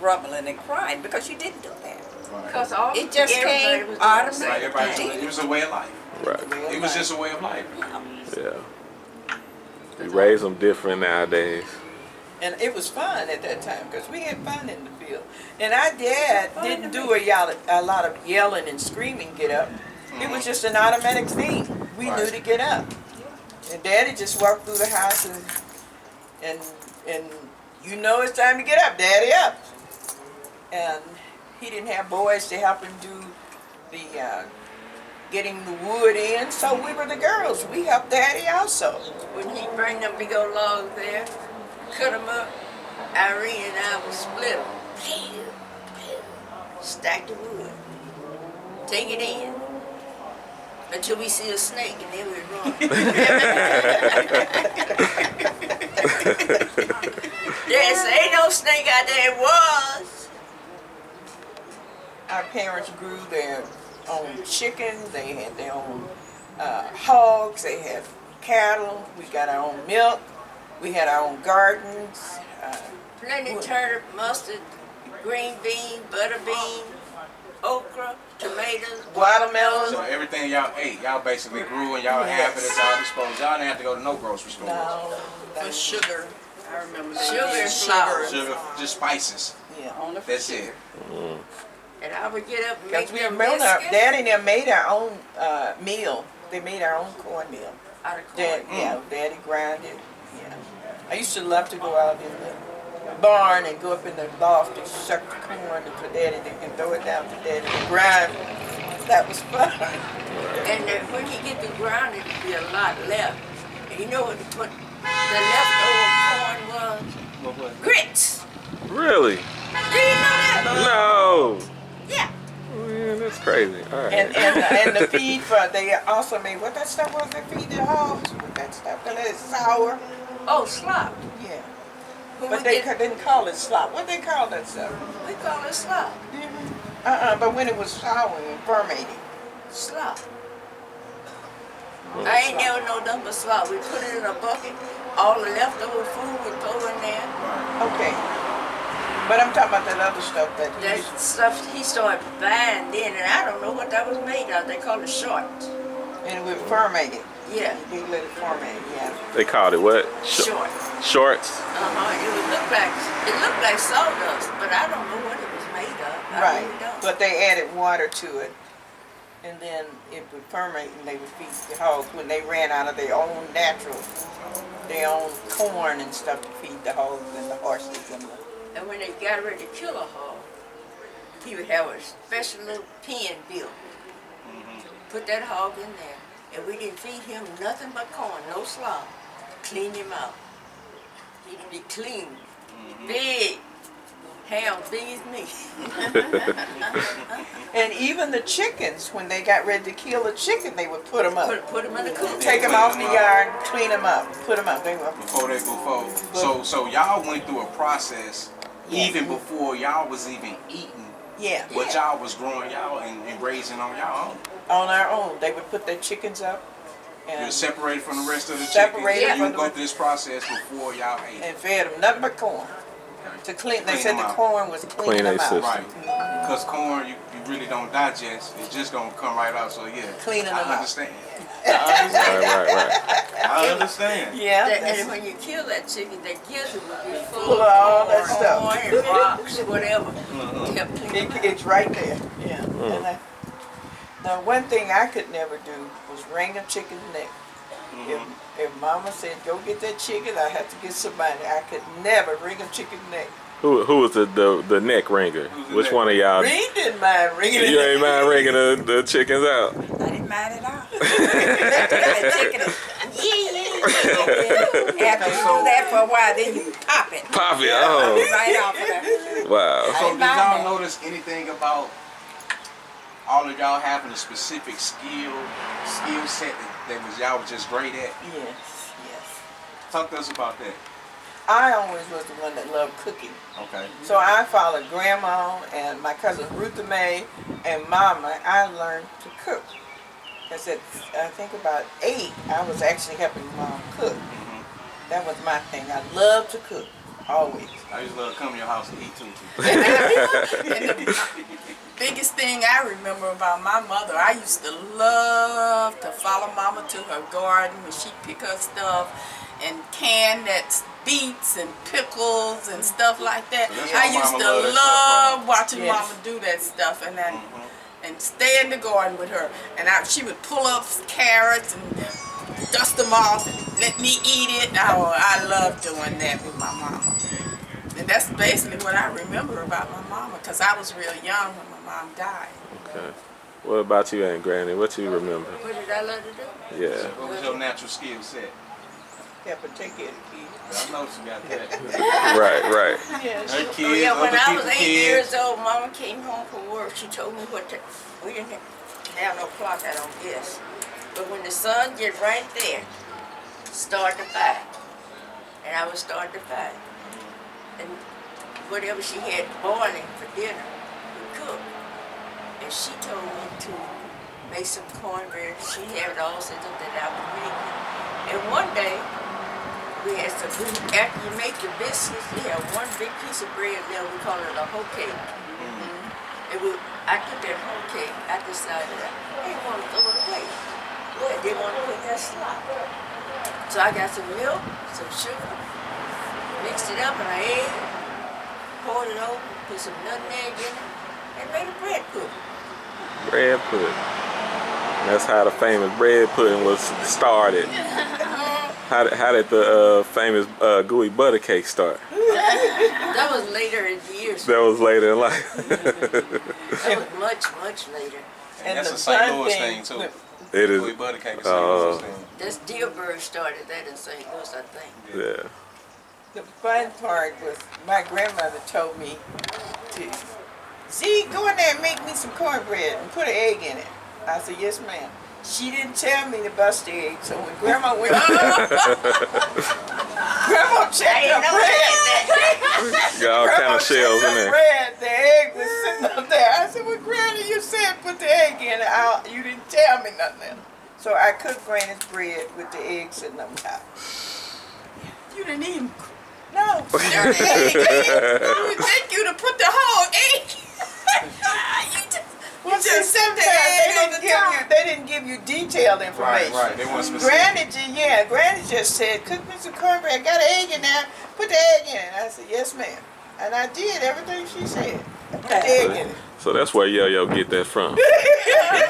struggling and crying because you didn't do that. Because It just came automatic. It was a way of life. Right. It was just a way of life. Yeah. We raise them different nowadays. And it was fun at that time because we had fun in the field. And our dad didn't do a lot of yelling and screaming get up. It was just an automatic thing. We knew to get up. And Daddy just walked through the house and you know it's time to get up, Daddy up. And he didn't have boys to help him do the getting the wood in, so we were the girls. We helped Daddy also. When he bring them big old logs there, cut them up, Irene and I would split them. Stack the wood. Take it in. Until we see a snake and then we'd run. Yes, ain't no snake out there. It was. Our parents grew their own chickens. They had their own hogs. They had cattle. We got our own milk. We had our own gardens. Plenty turnip, mustard, green bean, butter bean, okra, tomatoes, Watermelon. So everything y'all ate, y'all basically grew and y'all have it at y'all disposal. Y'all didn't have to go to no grocery store. No, For sugar, I remember that. sugar and flour. Sugar, just spices. yeah. Only for That's sugar. it. And I would get up and make Because we them remember biscuits Daddy and them made our own meal. They made our own cornmeal. out of corn. Dad, yeah, Daddy grinded. Yeah. I used to love to go out in the barn and go up in the loft and shuck the corn for Daddy and throw it down to Daddy to grind. That was fun. And then when you get the ground, it'd be a lot left. And you know what the leftover corn was? Grits. Really? Do you know that? No. Yeah. Man, that's crazy. All right. And the feed for they also made what that stuff was they feed the hogs with that stuff and it's sour. Oh, slop. Yeah. When But we they get, didn't call it slop. What they call that stuff? we call it slop. But when it was sour and fermented. Slop. I ain't never know nothing but slop. We put it in a bucket. All the leftover food we throw in there. Okay. But I'm talking about that other stuff that you That used stuff he started buying then, and I don't know what that was made of. They call it short. and we fermented. Yeah, You let it ferment, yeah. They called it what? short. Shorts? It looked like sawdust, but I don't know what it was made of. I Right. really don't. But they added water to it. And then it would ferment and they would feed the hogs when they ran out of their own their own corn and stuff to feed the hogs and the horses and the And when they got ready to kill a hog, he would have a special little pen built. Put that hog in there, and we didn't feed him nothing but corn, no slop. Clean him out. He'd be clean, big, ham big as me. And even the chickens, when they got ready to kill a chicken, they would put them up. Put him in the coop. Take them off the yard, clean them up, put them up. They were So y'all went through a process Yeah. even before y'all was even eating yeah, what y'all was growing y'all and raising on y'all own. on our own. They would put their chickens up You're and separated from the rest of the Separated chickens. from You the- go through this process before y'all ate. fed them nothing but corn. To clean, they Clean said them the out. corn was Clean cleaning them their out. system. Right. Because corn, you really don't digest. It's just going to come right out. So, yeah. Cleaning them I out. understand. Right. I understand. Yeah, And that's- when you kill that chicken, that gizzard would be Full full of all of that stuff. corn and rocks, whatever. Kept cleaning them it's right there. Yeah. And the one thing I could never do was wring a chicken's neck. If Mama said go get that chicken, I had to get somebody. I could never wring a chicken's neck. Who was the neck ringer? Who's the Which neck? one of y'all? Reed didn't mind wringing it. You ain't mind ringing the chickens out? I didn't mind at all. The chicken, after you do that for a while, then you pop it. Pop it. Oh, Right off of there. wow. So, I did mind y'all that. notice anything about all of y'all having a specific skill set that was y'all was just great at? Yes, yes. Talk to us about that. I always was the one that loved cooking. Okay. So I followed Grandma and my cousin Ruth May and Mama. I learned to cook. I said, I think about 8, I was actually helping Mom cook. That was my thing. I love to cook, always. I used to love to come to your house and eat too. And the biggest thing I remember about my mother, I used to love to follow Mama to her garden when she'd pick her stuff and can that beets and pickles and stuff like that. That's I why used Mama to love that stuff, love watching Yes. Mama do that stuff, and then and stay in the garden with her. And she would pull up carrots and dust them off and let me eat it. Oh, I love doing that with my mama. And that's basically what I remember about my mama, because I was real young when my mom died. Okay. What about you, Aunt Granny? What you remember? What did I love to do? Yeah. What was your natural skill set? Help her take care of the kids. I know she got that. Right. Yeah, Her she, kids, Yeah, when other I was people's 8 kids. years old, Mama came home from work. She told me what to. We didn't have no clock, I don't guess. But when the sun get right there, start to fight, and I would start to fight, and whatever she had boiling for dinner, we cook. And she told me to make some cornbread. She had it all set up that I would make it. And one day, we had some, after you make the biscuits, you have one big piece of bread there, we call it a hoe cake. And I took that whole cake, I decided I didn't want to throw it away. I didn't want to put that slop. So I got some milk, some sugar, mixed it up in an egg, poured it over, put some nutmeg in it, and made a bread pudding. Bread pudding. That's how the famous bread pudding was started. How did the famous gooey butter cake start? That was later in years. That was later in life. That was much, much later. And that's the a St. fun Louis thing thing, too. It Gooey is. butter cake is a St. Louis thing. That's Dearborn started that in St. Louis, I think. Yeah. the fun part was my grandmother told me to, see, go in there and make me some cornbread and put an egg in it. I said, yes, ma'am. She didn't tell me to bust the egg, so when Grandma went Grandma checked her bread. Got all kind Grandma of shells checked in her there. bread. The egg was sitting up there. I said, well, Granny, you said put the egg in it. You didn't tell me nothing. So I cooked Granny's bread with the egg sitting up top. You didn't even No. dirty egg. You think you to put the whole egg. you just set the egg on the top. They didn't give you detailed information. Right. They want specific. Granny just said, cook me some cornbread, got an egg in there, put the egg in it. I said, yes, ma'am. And I did everything she said. I put the egg in it. So that's where Yo-Yo get that from. He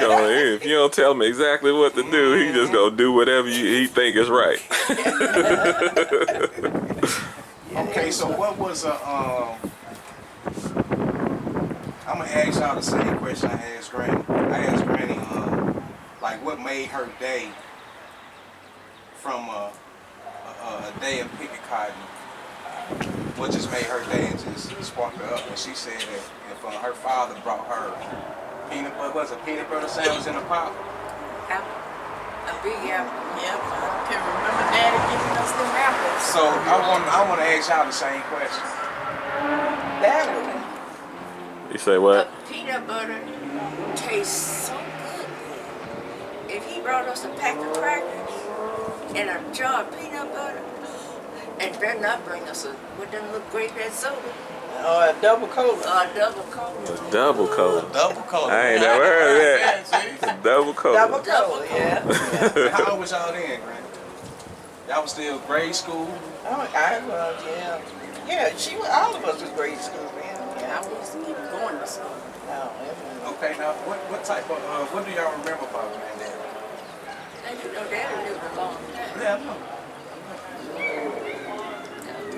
going, if you don't tell him exactly what to do, he just gonna do whatever he think is right. Okay, so what was I'm gonna ask y'all the same question I asked Granny. I asked Granny, like, what made her day from a day of picking cotton? What just made her day and just sparked her up? And she said that if her father brought her peanut butter sandwich in a pop. A big apple. Yep, I can remember Daddy giving us them apples. So I want to ask y'all the same question. That one. You say what? The peanut butter tastes so good. If he brought us a pack of crackers and a jar of peanut butter, and better not bring us with them little grape red soda, Or a double cola. or a double cola. Double coat. Double color. I ain't never heard of that. Double coat. Double cola, yeah. How old was y'all then, Granny? Y'all was still grade school? I was, yeah. Yeah, all of us was grade school, man. I wasn't even going to school. No, it was- Okay, now what type of what do y'all remember about Granddaddy? And you know, Daddy lived a long time. Yeah, I know.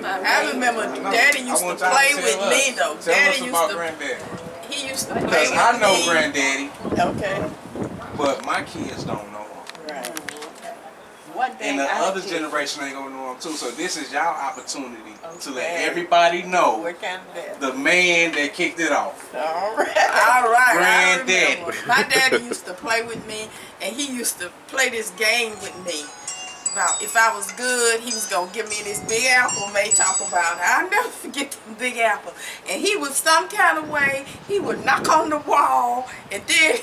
I remember Daddy used to play with me though. Tell Daddy us used about to, Granddaddy. he used to play Because with I know me. Granddaddy, Okay. but my kids don't know him. Right. One day And the I other did. generation ain't gonna know him too. So this is y'all opportunity to let Okay. everybody know What kind of that? the man that kicked it off. All right. All right, I Granddaddy. remember. My daddy used to play with me, and he used to play this game with me. About if I was good, he was gonna give me this big apple. May talk about it. I'll never forget the big apple. And he was some kind of way. He would knock on the wall, and then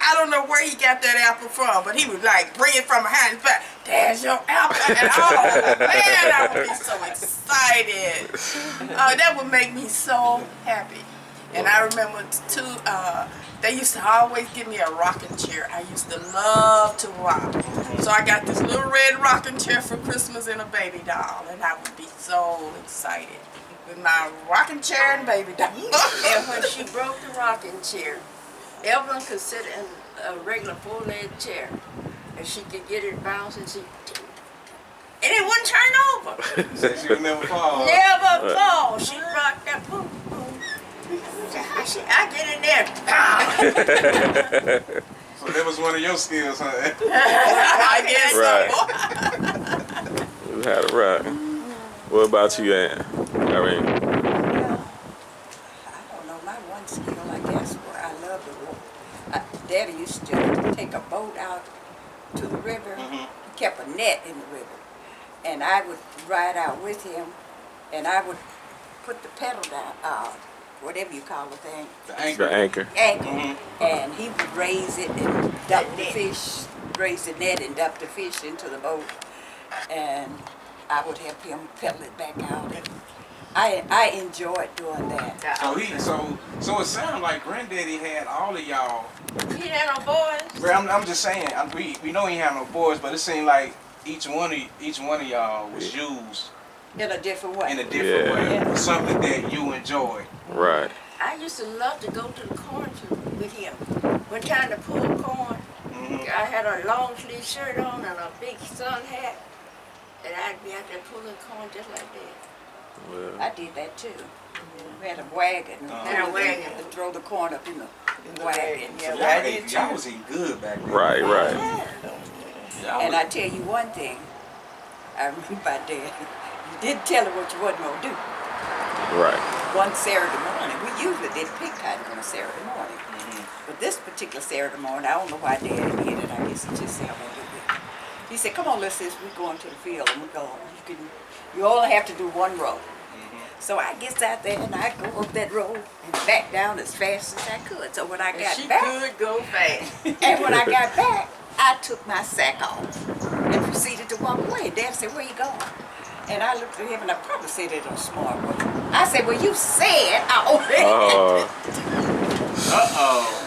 I don't know where he got that apple from, but he would like bring it from behind his back. There's your apple, and oh man, I would be so excited. That would make me so happy. And I remember too, they used to always give me a rocking chair. I used to love to rock. So I got this little red rocking chair for Christmas and a baby doll. And I would be so excited with my rocking chair and baby doll. And when she broke the rocking chair, Evelyn could sit in a regular four-leg chair, and she could get it bouncing. And it wouldn't turn over. So she would never fall. Never fall. She rocked that boom, boom. I get in there. Pow. So that was one of your skills, huh? I guess Right. so. You had it right. What about you, Ann? Irene? Well, I don't know. My one skill, I guess, where I love the water. Daddy used to take a boat out to the river. He kept a net in the river. And I would ride out with him, and I would put the pedal down, whatever you call the thing, The anchor. The anchor. anchor, and he would raise it and dump the fish, raise the net and dump the fish into the boat, and I would help him pedal it back out. And I enjoyed doing that. So it sounds like Granddaddy had all of y'all. He ain't had no boys. Bro, I'm just saying. We know he had no boys, but it seemed like each one of y'all was used In a different way. in a different way. Yeah. Something that you enjoyed. Right. I used to love to go to the corn with him. One time to pull corn, I had a long sleeve shirt on and a big sun hat, and I'd be out there pulling corn just like that. Well, I did that too. We had a wagon. Had a wagon. To throw the corn up in the wagon. Yeah, Y'all, I did y'all too. was eating good back then. right, right. Y'all And was- I tell you one thing, I remember my dad, you didn't tell him what you wasn't going to do. Right. One Saturday morning, we usually did pig cutting on a Saturday morning. But this particular Saturday morning, I don't know why Dad did it, I guess he just said, I'm going to do it. He said, come on, let's sis, we're going to the field and we're going. You only have to do one row. So I gets out there and I go up that road and back down as fast as I could. So when I And got she back, could go fast. and when I got back, I took my sack off and proceeded to walk away. Dad said, where you going? And I looked at him and I probably said it in a smart way. I said, well, you said I already Oh, Uh-oh.